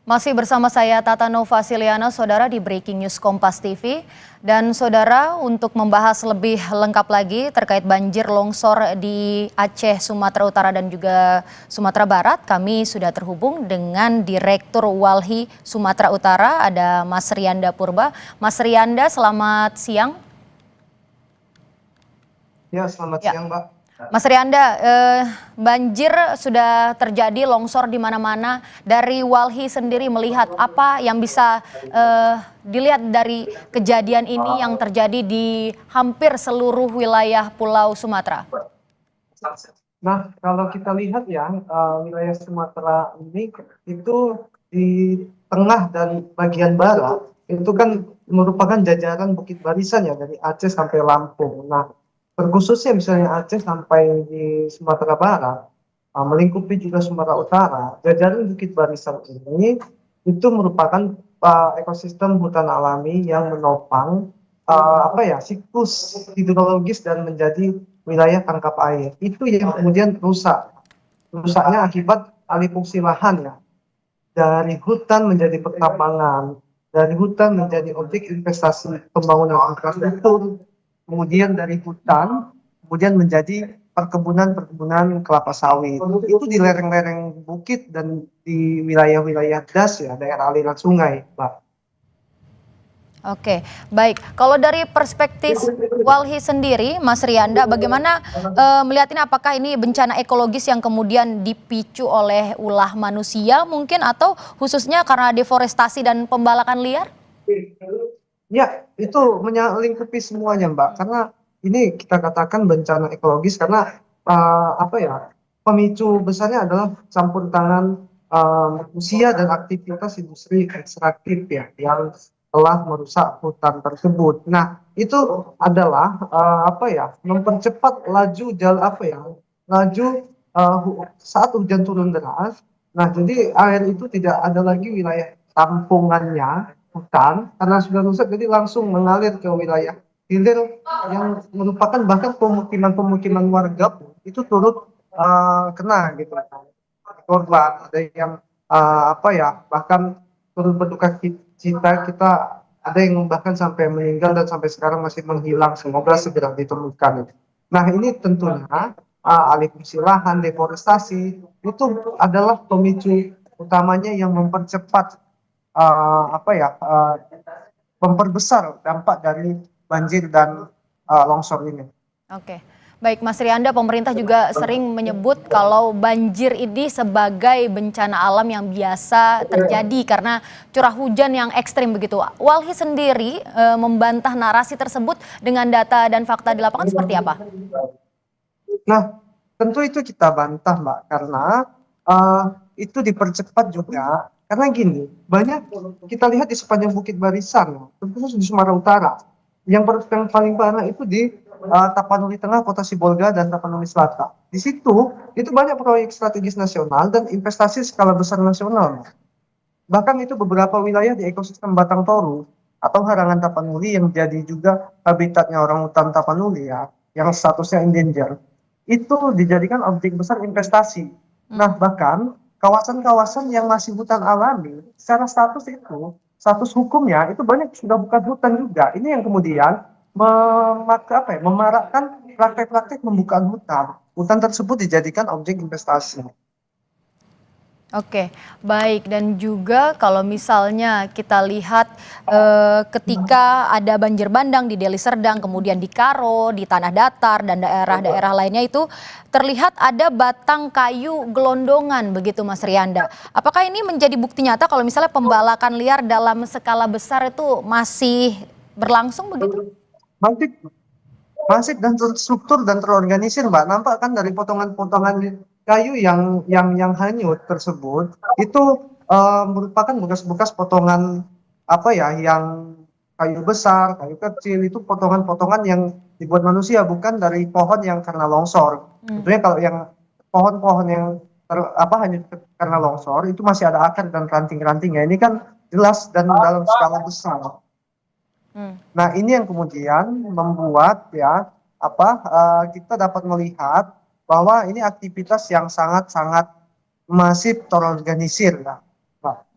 Masih bersama saya Tata Nova Siliana, saudara di Breaking News Kompas TV. Dan saudara, untuk membahas lebih lengkap lagi terkait banjir longsor di Aceh, Sumatera Utara dan juga Sumatera Barat, kami sudah terhubung dengan Direktur Walhi Sumatera Utara, ada Mas Rianda Purba. Mas Rianda, selamat siang. Ya, selamat Ya. siang, Mbak. Mas Rianda, banjir sudah terjadi, longsor di mana-mana. Dari Walhi sendiri melihat apa yang bisa dilihat dari kejadian ini yang terjadi di hampir seluruh wilayah Pulau Sumatera? Nah, kalau kita lihat ya, wilayah Sumatera ini itu di tengah dan bagian barat itu kan merupakan jajaran Bukit Barisan ya dari Aceh sampai Lampung. Nah, terkhususnya misalnya Aceh sampai di Sumatera Barat, melingkupi juga Sumatera Utara, jajaran Bukit Barisan ini itu merupakan ekosistem hutan alami yang menopang apa ya siklus hidrologis dan menjadi wilayah tangkap air. Itu yang kemudian rusak. Rusaknya akibat alih fungsi lahan ya. Dari hutan menjadi pertambangan, dari hutan menjadi objek investasi pembangunan infrastruktur, kemudian dari hutan kemudian menjadi perkebunan kelapa sawit. Itu di lereng-lereng bukit dan di wilayah-wilayah das ya, daerah aliran sungai, Mbak. Oke, baik. Kalau dari perspektif Walhi sendiri, Mas Rianda, bagaimana melihat ini? Apakah ini bencana ekologis yang kemudian dipicu oleh ulah manusia mungkin, atau khususnya karena deforestasi dan pembalakan liar? Ya, itu melingkupi semuanya, Mbak. Karena ini kita katakan bencana ekologis karena apa ya? Pemicu besarnya adalah campur tangan manusia dan aktivitas industri ekstraktif ya yang telah merusak hutan tersebut. Nah, itu adalah apa ya? Mempercepat laju apa ya? Laju saat hujan turun deras. Nah, jadi air itu tidak ada lagi wilayah tampungannya hutan karena sudah rusak, jadi langsung mengalir ke wilayah hilir yang merupakan bahkan pemukiman-pemukiman warga pun itu turut kena gitu, korban ada yang apa ya bahkan turut berduka cita, kita ada yang bahkan sampai meninggal dan sampai sekarang masih menghilang, semoga segera ditemukan. Nah, ini tentunya alih fungsi lahan, deforestasi itu adalah pemicu utamanya yang mempercepat apa ya memperbesar dampak dari banjir dan longsor ini. Oke, baik Mas Rianda, pemerintah juga sering menyebut kalau banjir ini sebagai bencana alam yang biasa terjadi karena curah hujan yang ekstrim begitu. Walhi sendiri membantah narasi tersebut dengan data dan fakta di lapangan seperti apa? Nah, tentu itu kita bantah, Mbak, karena uh, itu dipercepat juga. Karena gini, banyak kita lihat di sepanjang Bukit Barisan, terkhusus di Sumatera Utara. Yang paling parah itu di Tapanuli Tengah, Kota Sibolga, dan Tapanuli Selatan. Di situ, itu banyak proyek strategis nasional dan investasi skala besar nasional. Bahkan itu beberapa wilayah di ekosistem Batang Toru atau Harangan Tapanuli yang jadi juga habitatnya orang hutan Tapanuli ya, yang statusnya endanger, itu dijadikan objek besar investasi. Nah, bahkan kawasan-kawasan yang masih hutan alami, secara status itu, status hukumnya itu banyak sudah bukan hutan juga. Ini yang kemudian memarakkan praktek-praktek pembukaan hutan. Hutan tersebut dijadikan objek investasi. Oke, baik. Dan juga kalau misalnya kita lihat ketika ada banjir bandang di Deli Serdang, kemudian di Karo, di Tanah Datar, dan daerah-daerah lainnya itu terlihat ada batang kayu gelondongan begitu Mas Rianda. Apakah ini menjadi bukti nyata kalau misalnya pembalakan liar dalam skala besar itu masih berlangsung begitu? Masif, masif dan terstruktur dan terorganisir, Mbak. Nampak kan dari potongan-potongan kayu yang hanyut tersebut itu merupakan bekas-bekas potongan apa ya yang kayu besar, kayu kecil, itu potongan-potongan yang dibuat manusia, bukan dari pohon yang karena longsor. Tentunya kalau yang pohon-pohon yang hanyut karena longsor itu masih ada akar dan ranting-rantingnya. Ini kan jelas dan dalam skala besar. Hmm. Nah, ini yang kemudian membuat ya kita dapat melihat bahwa ini aktivitas yang sangat-sangat masif terorganisir ya, Pak.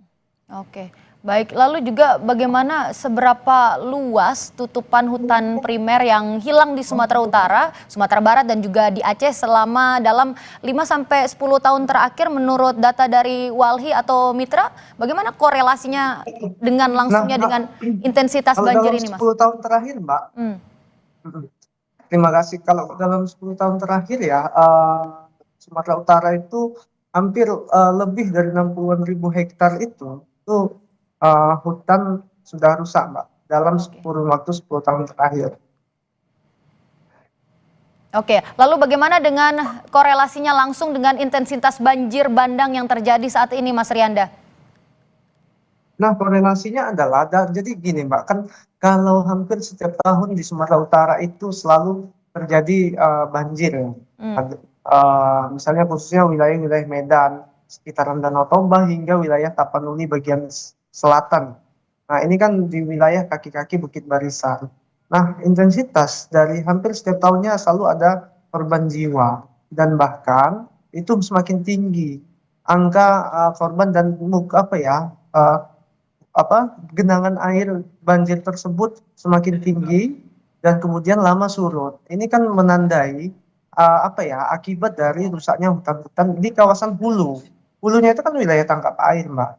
Oke, baik. Lalu juga bagaimana seberapa luas tutupan hutan primer yang hilang di Sumatera Utara, Sumatera Barat dan juga di Aceh selama dalam 5 sampai 10 tahun terakhir menurut data dari Walhi atau Mitra? Bagaimana korelasinya dengan Nah, langsungnya dengan intensitas kalau banjir dalam ini, Mas? 10 tahun terakhir, Mbak, Hmm, mm, terima kasih. Kalau dalam 10 tahun terakhir ya, Sumatera Utara itu hampir lebih dari 60-an ribu hektar itu hutan sudah rusak, Mbak, dalam oke. kurun waktu 10 tahun terakhir. Oke, lalu bagaimana dengan korelasinya langsung dengan intensitas banjir bandang yang terjadi saat ini, Mas Rianda? Nah, korelasinya adalah, jadi gini Mbak, kan kalau hampir setiap tahun di Sumatera Utara itu selalu terjadi banjir ya. Hmm. Misalnya khususnya wilayah-wilayah Medan, sekitaran Danau Toba hingga wilayah Tapanuli bagian selatan. Nah, ini kan di wilayah kaki-kaki Bukit Barisan. Nah, intensitas dari hampir setiap tahunnya selalu ada korban jiwa dan bahkan itu semakin tinggi angka korban dan apa ya, eh, genangan air banjir tersebut semakin tinggi dan kemudian lama surut. Ini kan menandai apa ya, akibat dari rusaknya hutan-hutan di kawasan hulu. Hulunya itu kan wilayah tangkap air, Mbak.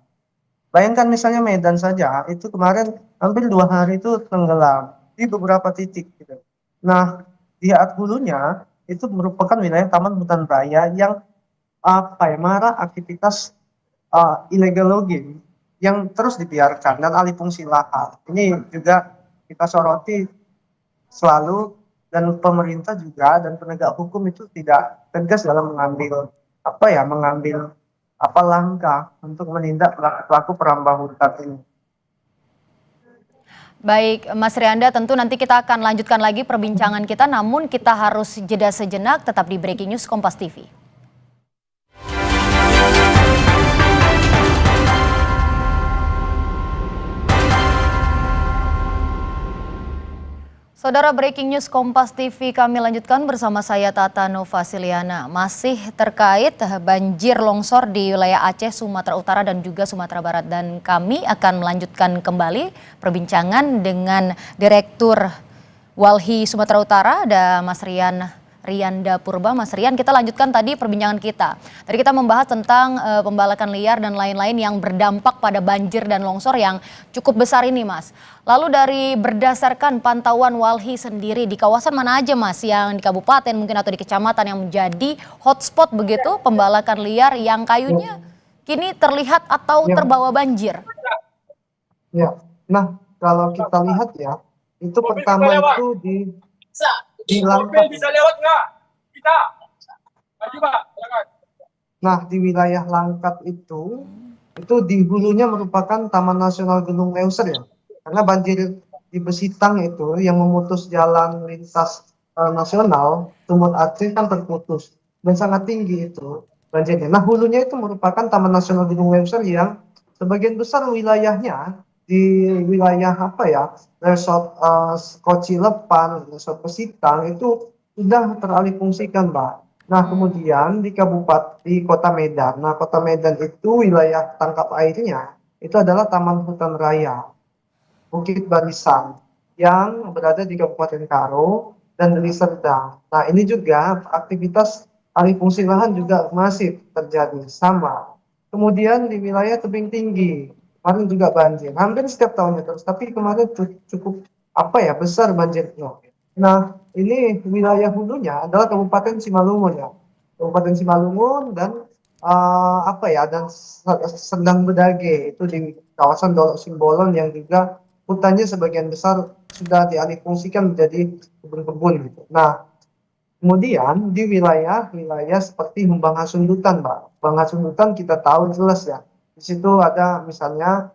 Bayangkan misalnya Medan saja, itu kemarin hampir 2 hari itu tenggelam di beberapa titik gitu. Nah, di hulunya itu merupakan wilayah taman hutan raya yang apa ya, marak aktivitas illegal logging yang terus dibiarkan dan alih fungsi lahan. Ini juga kita soroti selalu, dan pemerintah juga dan penegak hukum itu tidak tegas dalam mengambil apa ya, mengambil langkah untuk menindak pelaku-pelaku perambah hutan ini. Baik, Mas Rianda, tentu nanti kita akan lanjutkan lagi perbincangan kita, namun kita harus jeda sejenak, tetap di Breaking News Kompas TV. Saudara, Breaking News Kompas TV kami lanjutkan bersama saya Tata Novasiliana. Masih terkait banjir longsor di wilayah Aceh, Sumatera Utara dan juga Sumatera Barat. Dan kami akan melanjutkan kembali perbincangan dengan Direktur Walhi Sumatera Utara, ada Mas Rianda Purba. Mas Rian, kita lanjutkan tadi perbincangan kita. Tadi kita membahas tentang pembalakan liar dan lain-lain yang berdampak pada banjir dan longsor yang cukup besar ini, Mas. Lalu dari berdasarkan pantauan Walhi sendiri, di kawasan mana aja, Mas, yang di kabupaten mungkin atau di kecamatan yang menjadi hotspot begitu pembalakan liar yang kayunya kini terlihat atau Ya, terbawa banjir? ya. Nah, kalau kita lihat ya, itu pertama itu di Mobil Langkat. bisa lewat nggak? Kita. Maju Pak, silakan. Nah, di wilayah Langkat itu di hulunya merupakan Taman Nasional Gunung Leuser ya. Karena banjir di Besitang itu yang memutus jalan lintas nasional, Sumut Aceh kan terputus dan sangat tinggi itu banjirnya. Nah, hulunya itu merupakan Taman Nasional Gunung Leuser yang sebagian besar wilayahnya di wilayah apa ya, resort Koci Lepan, resort Besitang itu sudah teralih fungsikan, Mbak. Nah, kemudian di Kota Medan. Nah, Kota Medan itu wilayah tangkap airnya itu adalah Taman Hutan Raya Bukit Barisan yang berada di Kabupaten Karo dan Deli Serdang. Nah, ini juga aktivitas alih fungsi lahan juga masih terjadi sama. Kemudian di wilayah tebing tinggi, kemarin juga banjir. Hampir setiap tahunnya terus, tapi kemarin cukup apa ya, besar banjirnya. Nah, ini wilayah hulunya adalah Kabupaten Simalungun ya. Kabupaten Simalungun dan apa ya, dan Sendang Bedage itu di kawasan Dolok Simbolon yang juga hutannya sebagian besar sudah dialihfungsikan menjadi kebun-kebun gitu. Nah, kemudian di wilayah-wilayah seperti Humbang Hasundutan, Mbak. Humbang Hasundutan kita tahu jelas ya. Di situ ada misalnya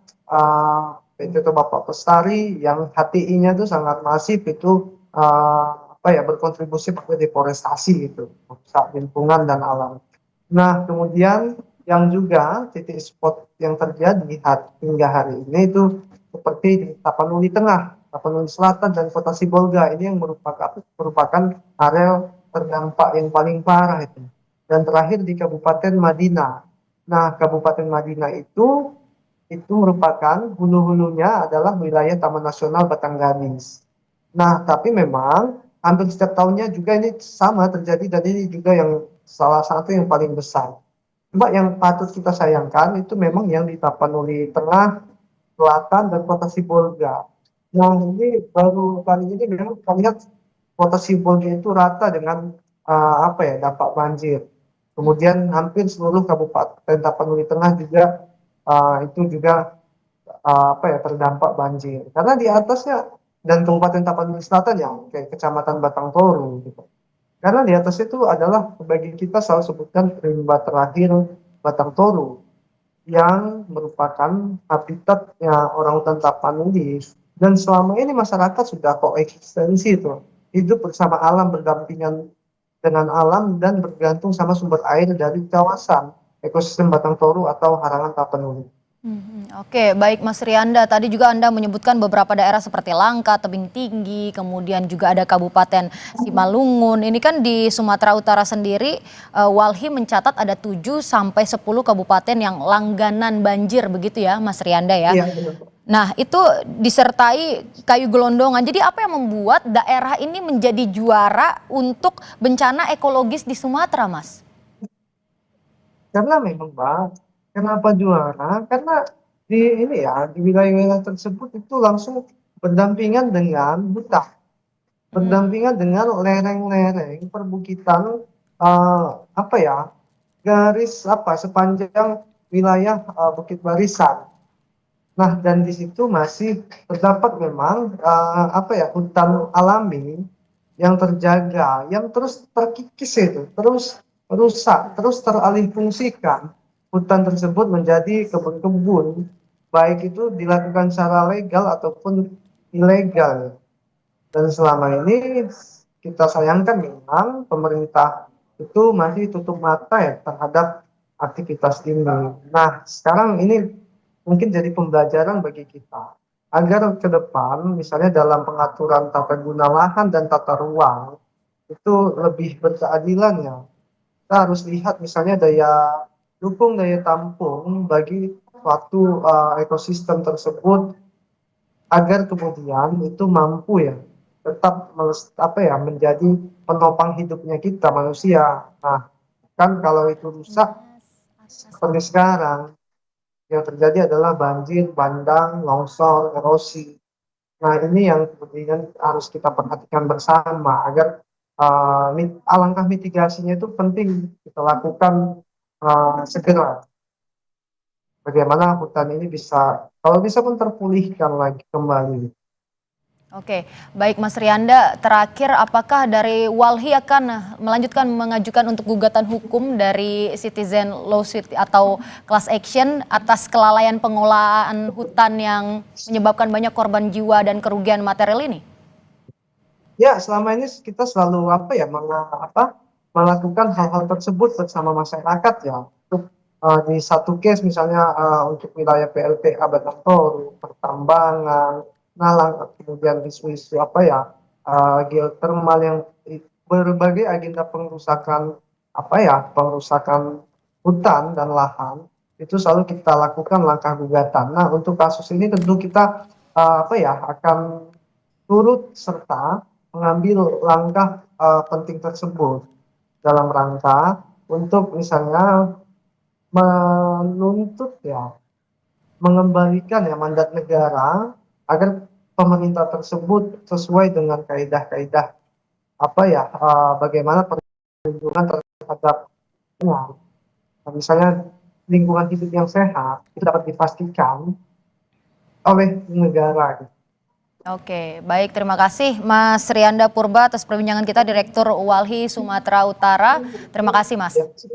PT Bapak Bestari yang HTI-nya itu sangat masif, itu apa ya, berkontribusi pada deforestasi gitu, merusak lingkungan dan alam. Nah, kemudian yang juga titik spot yang terjadi hingga hari ini itu seperti di Tapanuli Tengah, Tapanuli Selatan, dan Kota Sibolga. Ini yang merupakan area terdampak yang paling parah itu. Dan terakhir di Kabupaten Madinah. Nah, Kabupaten Madinah itu itu merupakan hulu-hulunya adalah wilayah Taman Nasional Batangganis. Nah, tapi memang hampir setiap tahunnya juga ini sama terjadi dan ini juga yang salah satu yang paling besar. Cuma yang patut kita sayangkan itu memang yang di Tapanuli Tengah, Selatan, dan Kota Sibolga. Nah, ini baru kali ini memang kita lihat Kota Sibolga itu rata dengan apa ya, dampak banjir. Kemudian hampir seluruh Kabupaten Tapanuli Tengah juga itu juga apa ya, terdampak banjir. Karena di atasnya dan Kabupaten Tapanuli Selatan yang kayak Kecamatan Batang Toru gitu. Karena di atas itu adalah bagi kita selalu sebutkan rimba terakhir Batang Toru yang merupakan habitatnya orangutan Tapanuli, dan selama ini masyarakat sudah koeksistensi itu hidup bersama alam, berdampingan dengan alam dan bergantung sama sumber air dari kawasan ekosistem Batang Toru atau Harangan Tapanuli. Oke, baik Mas Rianda. Tadi juga Anda menyebutkan beberapa daerah seperti Langka, Tebing Tinggi, kemudian juga ada Kabupaten Simalungun. Ini kan di Sumatera Utara sendiri, Walhi mencatat ada 7 sampai 10 kabupaten yang langganan banjir begitu ya, Mas Rianda ya. Iya, benar. Nah, itu disertai kayu gelondongan. Jadi apa yang membuat daerah ini menjadi juara untuk bencana ekologis di Sumatera, Mas? Karena memang Mbak, kenapa juara? Karena di ini ya, di wilayah-wilayah tersebut itu langsung berdampingan dengan hutan, berdampingan dengan lereng-lereng perbukitan, apa ya, garis apa sepanjang wilayah Bukit Barisan. Nah, dan di situ masih terdapat memang apa ya, hutan alami yang terjaga, yang terus terkikis itu, terus rusak, terus teralih fungsikan. Hutan tersebut menjadi kebun-kebun, baik itu dilakukan secara legal ataupun ilegal. Dan selama ini kita sayangkan memang pemerintah itu masih tutup mata ya terhadap aktivitas ini. Nah, sekarang ini mungkin jadi pembelajaran bagi kita agar ke depan misalnya dalam pengaturan tata guna lahan dan tata ruang itu lebih berkeadilan ya. Kita harus lihat misalnya daya dukung, daya tampung bagi suatu ekosistem tersebut agar kemudian itu mampu ya tetap apa ya, menjadi penopang hidupnya kita manusia. Nah, kan kalau itu rusak seperti sekarang yang terjadi adalah banjir, bandang, longsor, erosi. Nah, ini yang kemudian harus kita perhatikan bersama agar alangkah mitigasinya itu penting kita lakukan segera. Bagaimana hutan ini bisa, kalau bisa pun terpulihkan lagi kembali. Oke, baik Mas Rianda, terakhir apakah dari Walhi akan melanjutkan mengajukan untuk gugatan hukum dari citizen lawsuit atau class action atas kelalaian pengelolaan hutan yang menyebabkan banyak korban jiwa dan kerugian material ini? Ya, selama ini kita selalu apa ya, melakukan hal-hal tersebut bersama masyarakat ya. Untuk di satu case misalnya untuk wilayah PLTA Batang Toru, pertambangan, Nalang, kemudian isu-isu apa ya, geothermal yang berbagai agenda pengerusakan apa ya, pengerusakan hutan dan lahan itu selalu kita lakukan langkah gugatan. Nah, untuk kasus ini tentu kita apa ya, akan turut serta mengambil langkah penting tersebut dalam rangka untuk misalnya menuntut ya, mengembalikan ya mandat negara agar pemerintah tersebut sesuai dengan kaidah-kaidah apa ya, bagaimana perlindungan terhadap lingkungan. Nah, misalnya lingkungan hidup yang sehat itu dapat dipastikan oleh negara. Oke, baik, terima kasih Mas Rianda Purba atas perbincangan kita, Direktur Walhi Sumatera Utara. Terima kasih Mas. Ya.